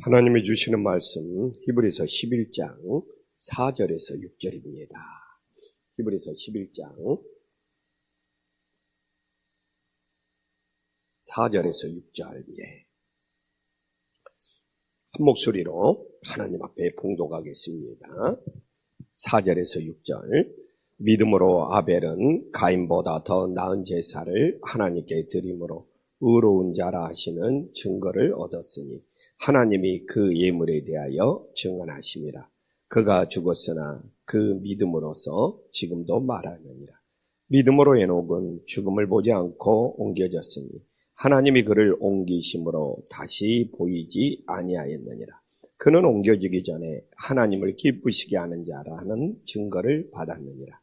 하나님이 주시는 말씀 히브리서 11장 4절에서 6절입니다. 히브리서 11장 4절에서 6절. 한 목소리로 하나님 앞에 봉독하겠습니다. 4절에서 6절. 믿음으로 아벨은 가인보다 더 나은 제사를 하나님께 드림으로 의로운 자라 하시는 증거를 얻었으니 하나님이 그 예물에 대하여 증언하심이라. 그가 죽었으나 그 믿음으로서 지금도 말하느니라. 믿음으로 에녹은 죽음을 보지 않고 옮겨졌으니 하나님이 그를 옮기심으로 다시 보이지 아니하였느니라. 그는 옮겨지기 전에 하나님을 기쁘시게 하는 자라는 증거를 받았느니라.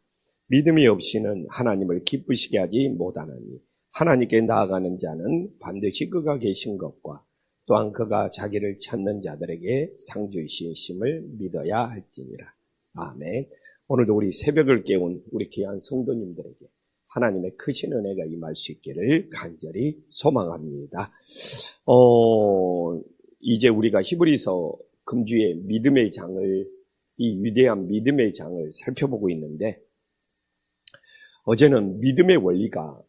믿음이 없이는 하나님을 기쁘시게 하지 못하느니 하나님께 나아가는 자는 반드시 그가 계신 것과 또한 그가 자기를 찾는 자들에게 상 주시심을 믿어야 할지니라. 아멘. 오늘도 우리 새벽을 깨운 우리 귀한 성도님들에게 하나님의 크신 은혜가 임할 수 있기를 간절히 소망합니다. 이제 우리가 히브리서 금주의 믿음의 장을, 이 위대한 믿음의 장을 살펴보고 있는데, 어제는 믿음의 원리가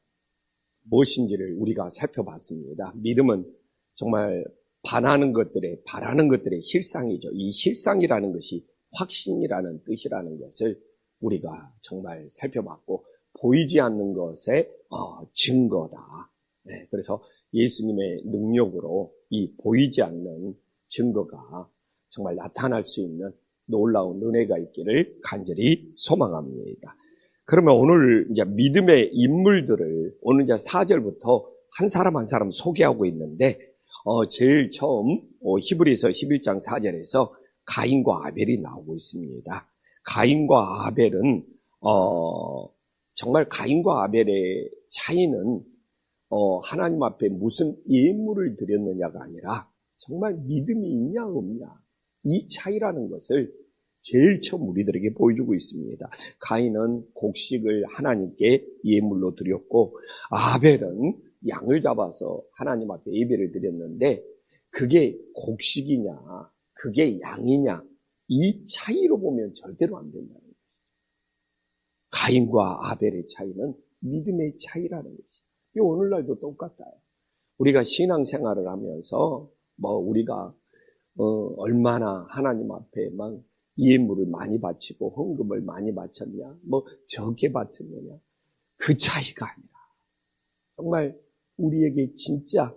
무엇인지를 우리가 살펴봤습니다. 믿음은 정말 바라는 것들의 실상이죠. 이 실상이라는 것이 확신이라는 뜻이라는 것을 우리가 정말 살펴봤고, 보이지 않는 것의 증거다. 그래서 예수님의 능력으로 이 보이지 않는 증거가 정말 나타날 수 있는 놀라운 은혜가 있기를 간절히 소망합니다. 그러면 오늘 이제 믿음의 인물들을 오늘 이제 4절부터 한 사람 한 사람 소개하고 있는데, 제일 처음 히브리서 11장 4절에서 가인과 아벨이 나오고 있습니다. 가인과 아벨은 정말 가인과 아벨의 차이는 하나님 앞에 무슨 예물을 드렸느냐가 아니라 정말 믿음이 있냐 없냐, 이 차이라는 것을 제일 처음 우리들에게 보여주고 있습니다. 가인은 곡식을 하나님께 예물로 드렸고, 아벨은 양을 잡아서 하나님 앞에 예배를 드렸는데, 그게 곡식이냐 그게 양이냐, 이 차이로 보면 절대로 안 된다는 거죠. 가인과 아벨의 차이는 믿음의 차이라는 거죠. 오늘날도 똑같아요. 우리가 신앙생활을 하면서 우리가 얼마나 하나님 앞에만 예물을 많이 바치고 헌금을 많이 바쳤냐, 적게 바쳤느냐, 그 차이가 아니라 정말 우리에게 진짜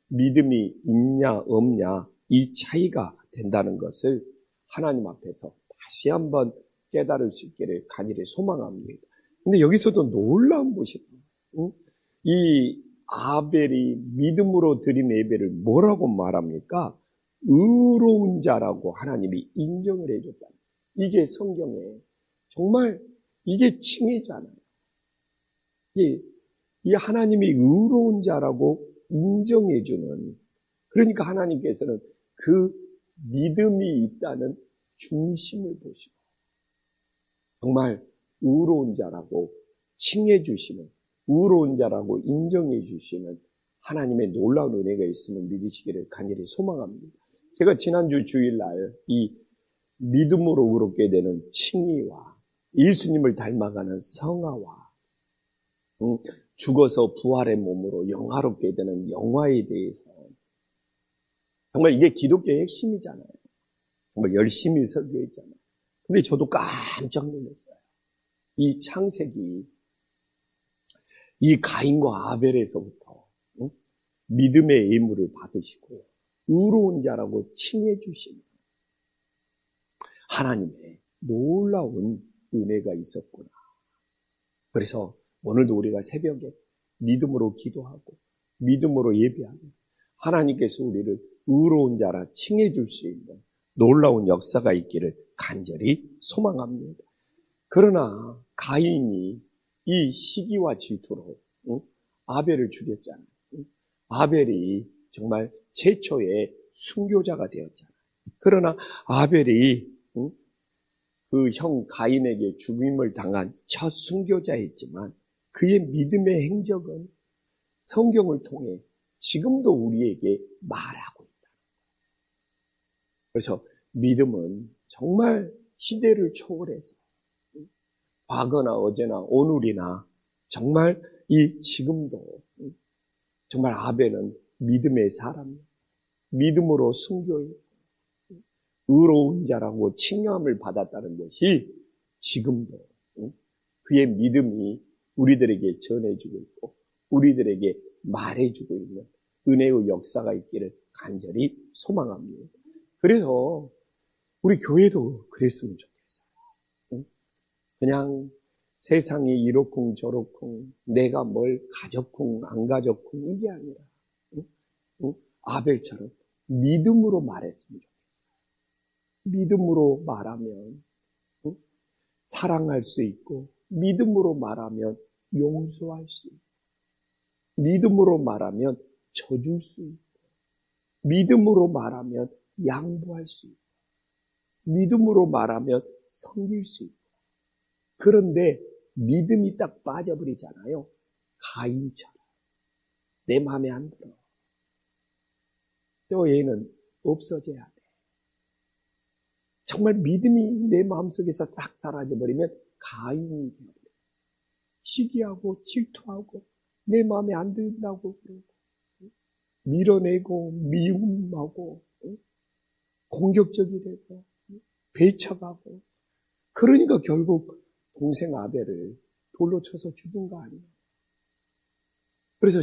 믿음이 있냐 없냐, 이 차이가 된다는 것을 하나님 앞에서 다시 한번 깨달을 수 있기를 간절히 소망합니다. 근데 여기서도 놀라운 것이, 이 아벨이 믿음으로 드린 예배를 뭐라고 말합니까? 의로운 자라고 하나님이 인정을 해줬다. 이게 성경에 정말 이게 칭의잖아요. 이 하나님이 의로운 자라고 인정해주는, 그러니까 하나님께서는 그 믿음이 있다는 중심을 보시고 정말 의로운 자라고 칭해주시는, 의로운 자라고 인정해주시는 하나님의 놀라운 은혜가 있음을 믿으시기를 간절히 소망합니다. 제가 지난주 주일날 이 믿음으로 의롭게 되는 칭의와 예수님을 닮아가는 성화와 죽어서 부활의 몸으로 영화롭게 되는 영화에 대해서, 정말 이게 기독교의 핵심이잖아요. 정말 열심히 설교했잖아요. 근데 저도 깜짝 놀랐어요. 이 창세기, 이 가인과 아벨에서부터 믿음의 예물을 받으시고 의로운 자라고 칭해 주시는 하나님의 놀라운 은혜가 있었구나. 그래서 오늘도 우리가 새벽에 믿음으로 기도하고 믿음으로 예배하고 하나님께서 우리를 의로운 자라 칭해 줄 수 있는 놀라운 역사가 있기를 간절히 소망합니다. 그러나 가인이 이 시기와 질투로 아벨을 죽였잖아요. 아벨이 정말 최초의 순교자가 되었잖아요. 그러나 아벨이 그 형 가인에게 죽임을 당한 첫 순교자였지만 그의 믿음의 행적은 성경을 통해 지금도 우리에게 말하고 있다. 그래서 믿음은 정말 시대를 초월해서 과거나 어제나 오늘이나 정말 이 지금도 정말 아벨은 믿음의 사람이에요. 믿음으로 순교해요. 의로운 자라고 칭함을 받았다는 것이 지금도 그의 믿음이 우리들에게 전해주고 있고 우리들에게 말해주고 있는 은혜의 역사가 있기를 간절히 소망합니다. 그래서 우리 교회도 그랬으면 좋겠어요. 그냥 세상이 이렇쿵 저렇쿵 내가 뭘 가졌쿵 안 가졌쿵 이게 아니라 아벨처럼 믿음으로 말했으면 좋겠어요. 믿음으로 말하면 사랑할 수 있고 믿음으로 말하면 용서할 수 있고 믿음으로 말하면 져줄 수 있고 믿음으로 말하면 양보할 수 있고 믿음으로 말하면 섬길 수 있고 그런데 믿음이 딱 빠져버리잖아요. 가인처럼 내 마음에 안 들어. 또 얘는 없어져야 돼. 정말 믿음이 내 마음속에서 딱 사라져버리면 가인이 되어버려요. 시기하고 질투하고 내 마음에 안 든다고 그러고 밀어내고 미움하고 공격적이 되고 배척하고 그러니까 결국 동생 아벨을 돌로 쳐서 죽은 거 아니에요. 그래서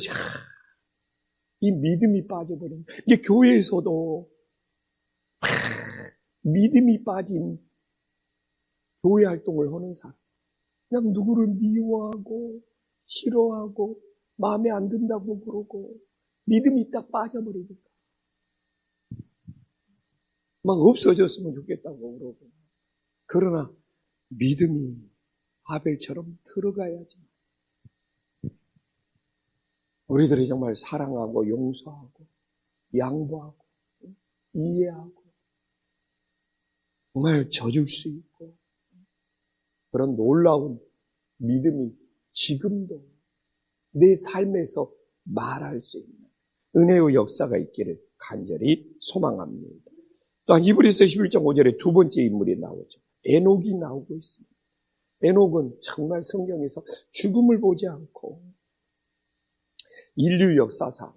이 믿음이 빠져버린 이게 교회에서도 믿음이 빠진 교회 활동을 하는 사람 그냥 누구를 미워하고 싫어하고 마음에 안 든다고 그러고 믿음이 딱 빠져버리니까 막 없어졌으면 좋겠다고 그러고 그러나 믿음이 아벨처럼 들어가야지. 우리들이 정말 사랑하고 용서하고 양보하고 이해하고 정말 져줄 수 있고 그런 놀라운 믿음이 지금도 내 삶에서 말할 수 있는 은혜의 역사가 있기를 간절히 소망합니다. 또한 히브리서 11장 5절에 두 번째 인물이 나오죠. 에녹이 나오고 있습니다. 에녹은 정말 성경에서 죽음을 보지 않고 인류 역사상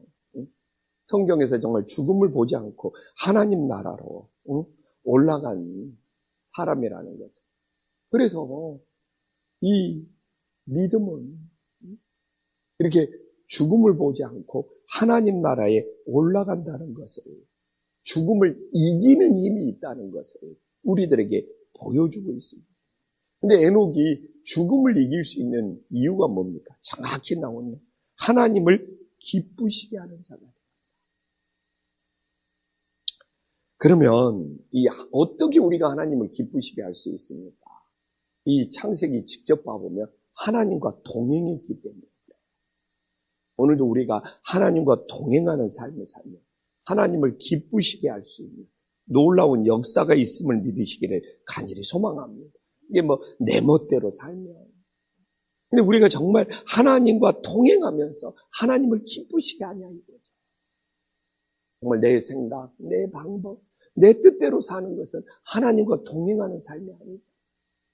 성경에서 정말 죽음을 보지 않고 하나님 나라로 올라간 사람이라는 거죠. 그래서 이 믿음은 이렇게 죽음을 보지 않고 하나님 나라에 올라간다는 것을 죽음을 이기는 힘이 있다는 것을 우리들에게 보여주고 있습니다. 근데 에녹이 죽음을 이길 수 있는 이유가 뭡니까? 정확히 나오는 하나님을 기쁘시게 하는 자가. 그러면 어떻게 우리가 하나님을 기쁘시게 할 수 있습니까? 이 창세기 직접 봐보면 하나님과 동행했기 때문에 그래요. 오늘도 우리가 하나님과 동행하는 삶을 살면 하나님을 기쁘시게 할 수 있는 놀라운 역사가 있음을 믿으시기를 간절히 소망합니다. 이게 내 멋대로 살면. 근데 우리가 정말 하나님과 동행하면서 하나님을 기쁘시게 하냐 이거죠. 정말 내 생각, 내 방법, 내 뜻대로 사는 것은 하나님과 동행하는 삶이 아니죠.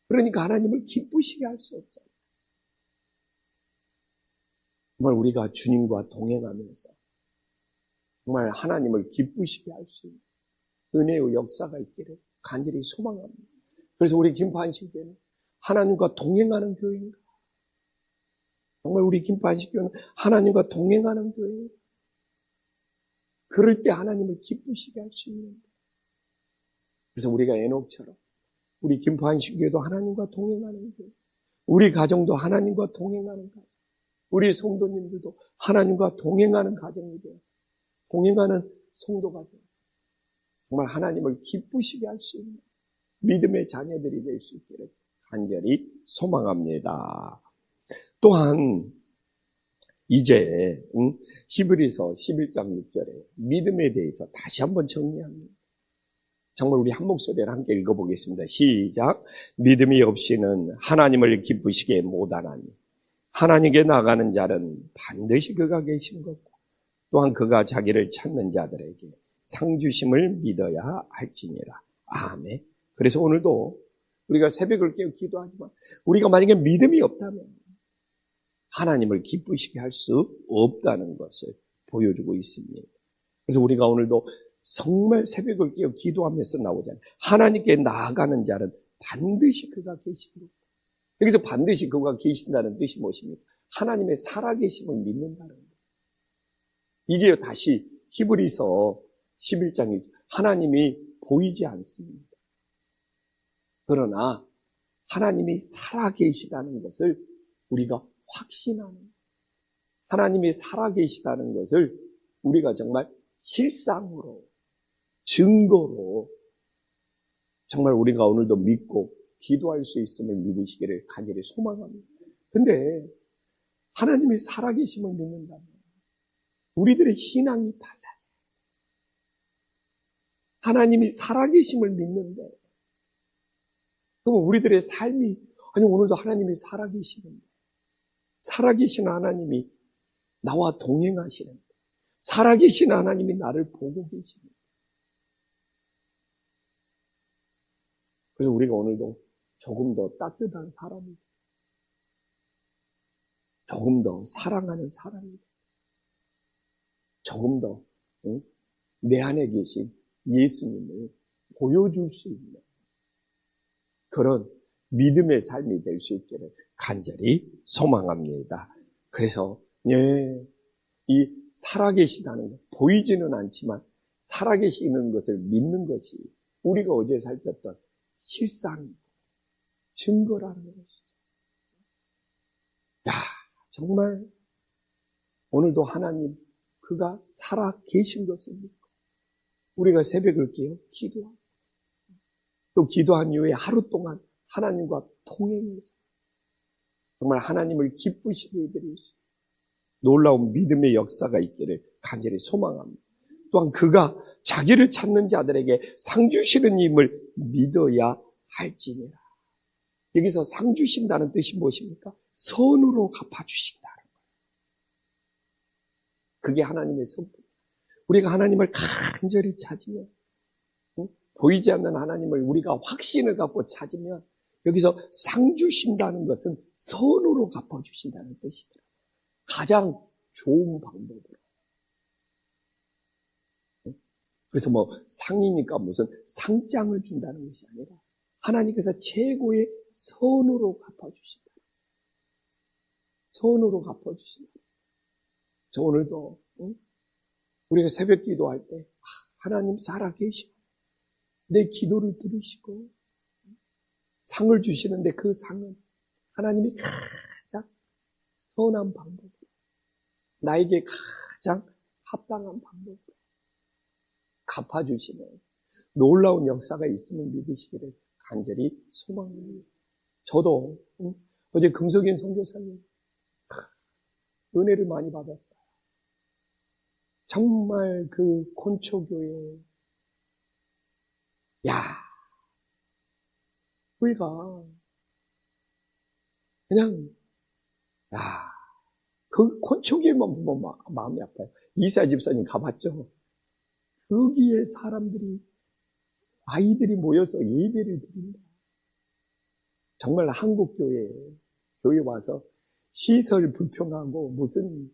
그러니까 하나님을 기쁘시게 할 수 없잖아요. 정말 우리가 주님과 동행하면서 정말 하나님을 기쁘시게 할 수 있는 은혜의 역사가 있기를 간절히 소망합니다. 그래서 우리 김포안식교회는 하나님과 동행하는 교회인가? 정말 우리 김포안식교회는 하나님과 동행하는 교회인가? 그럴 때 하나님을 기쁘시게 할 수 있는 거예요. 그래서 우리가 에녹처럼 우리 김포안식교회도 하나님과 동행하는 교회, 우리 가정도 하나님과 동행하는 가정, 우리 성도님들도 하나님과 동행하는 가정이 되어서 동행하는 성도가 되어서 정말 하나님을 기쁘시게 할 수 있는 믿음의 자녀들이 될 수 있기를 간절히 소망합니다. 또한 이제 히브리서 11장 6절에 믿음에 대해서 다시 한번 정리합니다. 정말 우리 한 목소리를 함께 읽어보겠습니다. 시작. 믿음이 없이는 하나님을 기쁘시게 못하나니 하나님께 나가는 자는 반드시 그가 계신 것고 또한 그가 자기를 찾는 자들에게 상 주심을 믿어야 할지니라. 아멘. 그래서 오늘도 우리가 새벽을 깨어 기도하지만 우리가 만약에 믿음이 없다면 하나님을 기쁘시게 할 수 없다는 것을 보여주고 있습니다. 그래서 우리가 오늘도 정말 새벽을 깨어 기도하면서 나오잖아요. 하나님께 나아가는 자는 반드시 그가 계시고, 여기서 반드시 그가 계신다는 뜻이 무엇입니까? 하나님의 살아계심을 믿는다는 거예요. 이게 다시 히브리서 11장에 하나님이 보이지 않습니다. 그러나 하나님이 살아계시다는 것을 우리가 확신하는, 하나님이 살아계시다는 것을 우리가 정말 실상으로, 증거로 정말 우리가 오늘도 믿고 기도할 수 있음을 믿으시기를 간절히 소망합니다. 근데 하나님의 살아계심을 믿는다면 우리들의 신앙이 달라져요. 하나님이 살아계심을 믿는데 그럼 우리들의 삶이, 아니 오늘도 하나님이 살아계시는데, 살아계신 하나님이 나와 동행하시는데, 살아계신 하나님이 나를 보고 계십니다. 그래서 우리가 오늘도 조금 더 따뜻한 사람이고, 조금 더 사랑하는 사람이고, 조금 더 내 안에 계신 예수님을 보여줄 수 있는 그런 믿음의 삶이 될 수 있기를 간절히 소망합니다. 그래서 이 살아계시다는 것, 보이지는 않지만 살아계시는 것을 믿는 것이 우리가 어제 살폈던 실상이고 증거라는 것이죠. 정말 오늘도 하나님 그가 살아계신 것을 믿고 우리가 새벽을 깨어 기도하고 또 기도한 이후에 하루 동안 하나님과 통행해서 정말 하나님을 기쁘시게 해드릴 수 있는 놀라운 믿음의 역사가 있기를 간절히 소망합니다. 또한 그가 자기를 찾는 자들에게 상 주시는 힘을 믿어야 할지니라. 여기서 상 주신다는 뜻이 무엇입니까? 선으로 갚아주신다는 거예요. 그게 하나님의 선물. 우리가 하나님을 간절히 찾으면, 보이지 않는 하나님을 우리가 확신을 갖고 찾으면 여기서 상 주신다는 것은 선으로 갚아주신다는 뜻이더라고요. 가장 좋은 방법으로. 그래서 상이니까 무슨 상장을 준다는 것이 아니라 하나님께서 최고의 선으로 갚아주신다. 선으로 갚아주신다. 저 오늘도 우리가 새벽 기도할 때 하나님 살아계시고 내 기도를 들으시고 상을 주시는데 그 상은 하나님이 가장 선한 방법으로 나에게 가장 합당한 방법으로 갚아주시는 놀라운 역사가 있음을 믿으시기를 간절히 소망합니다. 저도 어제 금석인 선교사님 은혜를 많이 받았어요. 정말 그 콘초교회 우리가 그냥 그 콘초교회만 보면 마음이 아파요. 이사 집사님 가봤죠? 거기에 사람들이 아이들이 모여서 예배를 드린다. 정말 한국 교회 와서 시설 불평하고 무슨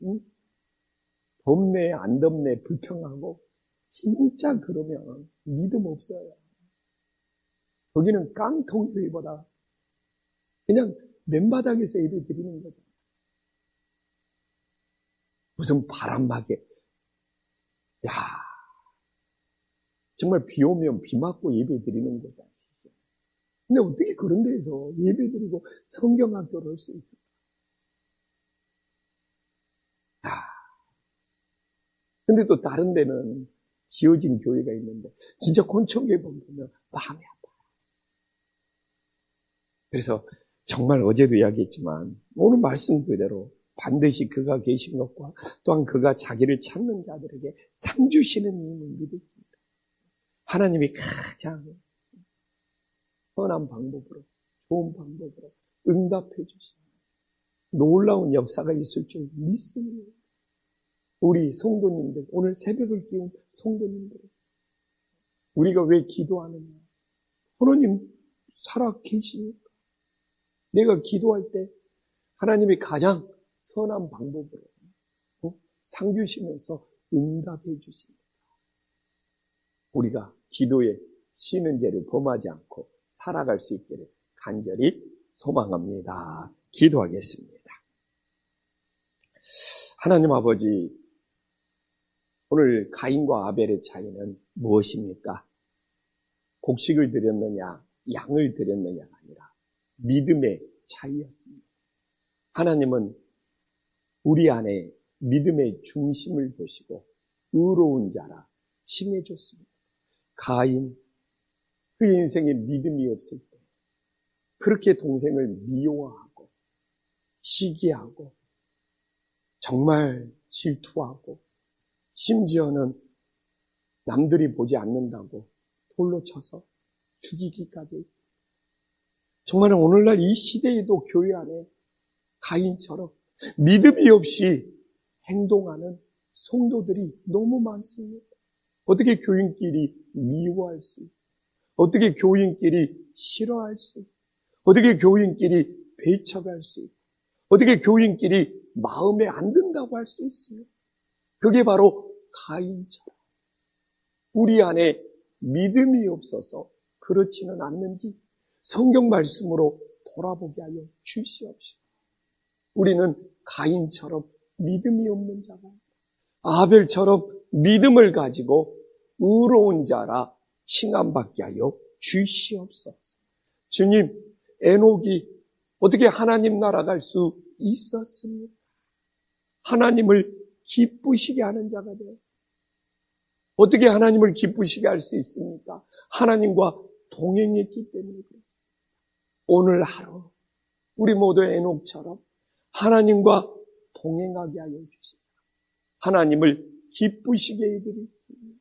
덥네 안 덥네 불평하고 진짜 그러면 믿음 없어요. 거기는 깡통교회보다 그냥 맨바닥에서 예배 드리는 거죠. 무슨 바람막에 정말 비 오면 비 맞고 예배 드리는 거죠. 근데 어떻게 그런 데에서 예배 드리고 성경학교를 할 수 있을까? 근데 또 다른 데는 지어진 교회가 있는데 진짜 곤청교회 보면 마음이 아파요. 그래서 정말 어제도 이야기했지만 오늘 말씀 그대로 반드시 그가 계신 것과 또한 그가 자기를 찾는 자들에게 상 주시는 힘을 믿습니다. 하나님이 가장 선한 방법으로, 좋은 방법으로 응답해 주시는 놀라운 역사가 있을 줄 믿습니다. 우리 성도님들, 오늘 새벽을 깨운 성도님들, 우리가 왜 기도하느냐? 하나님 살아 계시니까. 내가 기도할 때 하나님이 가장 선한 방법으로 상 주시면서 응답해 주십니다. 우리가 기도에 쉬는 죄를 범하지 않고 살아갈 수 있기를 간절히 소망합니다. 기도하겠습니다. 하나님 아버지, 오늘 가인과 아벨의 차이는 무엇입니까? 곡식을 드렸느냐, 양을 드렸느냐가 아니라 믿음의 차이였습니다. 하나님은 우리 안에 믿음의 중심을 보시고 의로운 자라 칭해줬습니다. 가인, 그 인생에 믿음이 없을 때 그렇게 동생을 미워하고 시기하고 정말 질투하고 심지어는 남들이 보지 않는다고 돌로 쳐서 죽이기까지 했습니다. 정말 오늘날 이 시대에도 교회 안에 가인처럼 믿음이 없이 행동하는 성도들이 너무 많습니다. 어떻게 교인끼리 미워할 수 있고, 어떻게 교인끼리 싫어할 수 있고, 어떻게 교인끼리 배척할 수 있고, 어떻게 교인끼리 마음에 안 든다고 할 수 있습니까? 그게 바로 가인처럼 우리 안에 믿음이 없어서 그렇지는 않는지 성경 말씀으로 돌아보게 하여 주시옵시고, 우리는 가인처럼 믿음이 없는 자가 아벨처럼 믿음을 가지고 의로운 자라 칭함받게 하여 주시옵소서. 주님, 에녹이 어떻게 하나님 나라 갈 수 있었습니까? 하나님을 기쁘시게 하는 자가 되었습니다. 어떻게 하나님을 기쁘시게 할 수 있습니까? 하나님과 동행했기 때문에 그렇습니다. 오늘 하루 우리 모두 에녹처럼 하나님과 동행하게 하여 주시옵소서. 하나님을 기쁘시게 해드리겠습니다.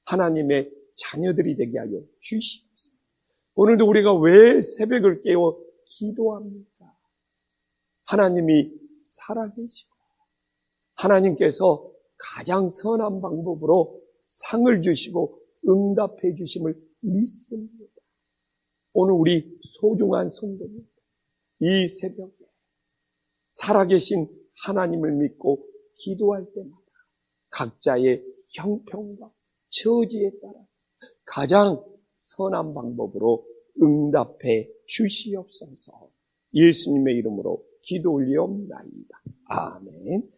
하나님의 자녀들이 되게 하여 주시옵소서. 오늘도 우리가 왜 새벽을 깨워 기도합니까? 하나님이 살아계시고 하나님께서 가장 선한 방법으로 상을 주시고 응답해 주심을 믿습니다. 오늘 우리 소중한 성도님, 이 새벽에 살아계신 하나님을 믿고 기도할 때마다 각자의 형편과 처지에 따라서 가장 선한 방법으로 응답해 주시옵소서. 예수님의 이름으로 기도 올리옵나이다. 아멘.